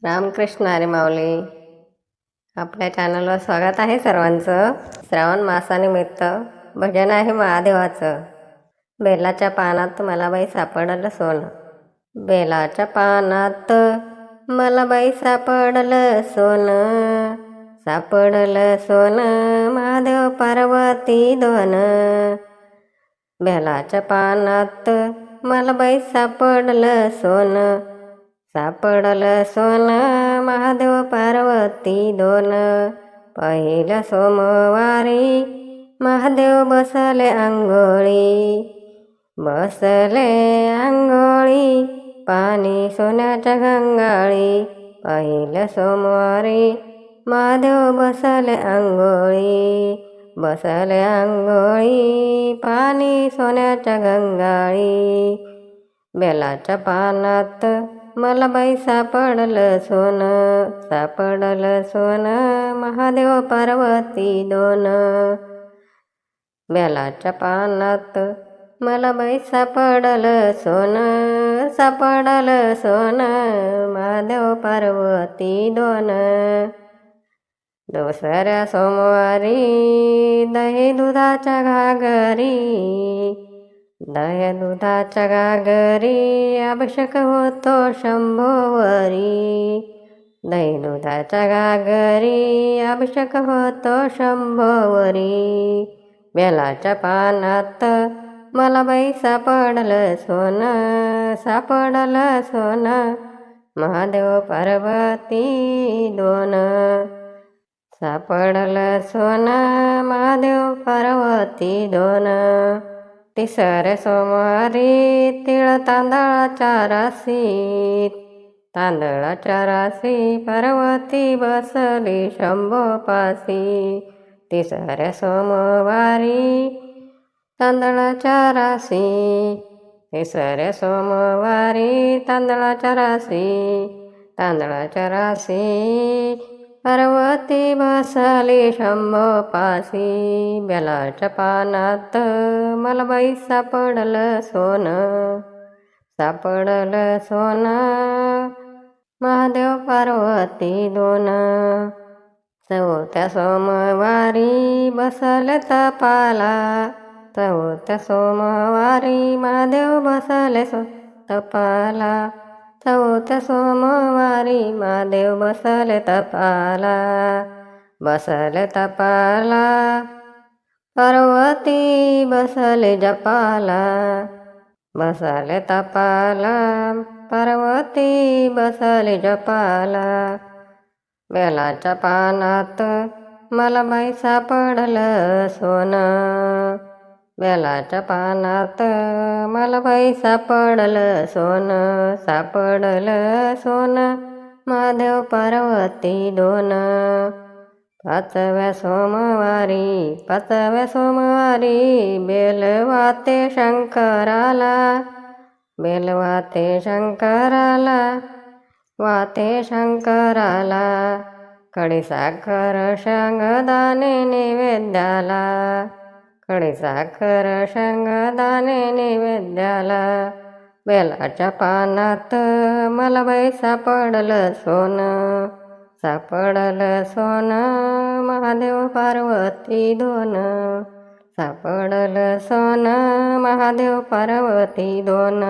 रामकृष्ण हरी माऊली. आपल्या चॅनलवर स्वागत आहे सर्वांचं. श्रावण मासानिमित्त भजन आहे महादेवाचं. बेलाच्या पानात मला बाई सापडलं सोनं. बेलाच्या पानात मला बाई सापडलं सोनं. सापडलं सोनं महादेव पार्वती दोन. बेलाच्या पानात मला बाई सापडलं सोनं. सापडलं सोनं महादेव पार्वती दोन. पहिल्या सोमवारी महादेव बसले अंघोळी. बसले अंघोळी पाणी सोन्याच्या गंगाळी. पहिल्या सोमवारी महादेव बसले अंघोळी. बसले अंघोळी पाणी सोन्याच्या गंगाळी. बेलाच्या पानात मला बाई सापडलं सोनं. सापडलं सोनं महादेव पार्वती दोन. बेलाच्या पानात मला बाई सापडलं सोनं. सापडलं सोनं महादेव पार्वती दोन. दुसऱ्या सोमवारी दही दुधाच्या घागरी. दही दुधाच्या घागरी अभिषेक होतो शंभोवरी. दही दुधाच्या घागरी अभिषेक होतो शंभोवरी. बेलाच्या पानात मला बाई सापडलं सोनं. सापडलं सोनं महादेव पार्वती दोन. सापडलं सोनं महादेव पार्वती दोन. तिसऱ्या सोमवारी तिळ तांदळाच्या राशीत. तांदळाच्या राशी पार्वती बसली शंभोपाशी. तिसऱ्या सोमवारी तांदळाच्या राशी. तिसऱ्या सोमवारी तांदळाच्या राशी. तांदळाच्या राशी पार्वती बसली शंभोपाशी. बेलाच्या पानात मला बाई सापडलं सोनं. सापडलं सोनं महादेव पार्वती दोन. चौथ्या सोमवारी बसले तपाला. चौथ्या सोमवारी महादेव बसले तपाला. चौथ्या सोमवारी महादेव बसले तपाला. बसले तपाला पार्वती बसले जपाला. बसले तपाला पार्वती बसले जपाला. बेलाच्या पानात मला बाई सापडलं सोनं. बेलाच्या पानात मला बाई सापडलं सोनं. सापडलं सोनं महादेव पार्वती दोन. पाचव्या सोमवारी बेल वाते शंकराला. बेल वाते शंकराला. वाते शंकराला कडी साखर शेंगदाणे नैवेद्याला. कडी साखर शेंगदाणे नैवेद्याला. बेलाच्या पानात मला बाई सापडलं सोनं. सापडलं सोनं महादेव पार्वती दोन. सापडलं सोनं महादेव पार्वती दोन.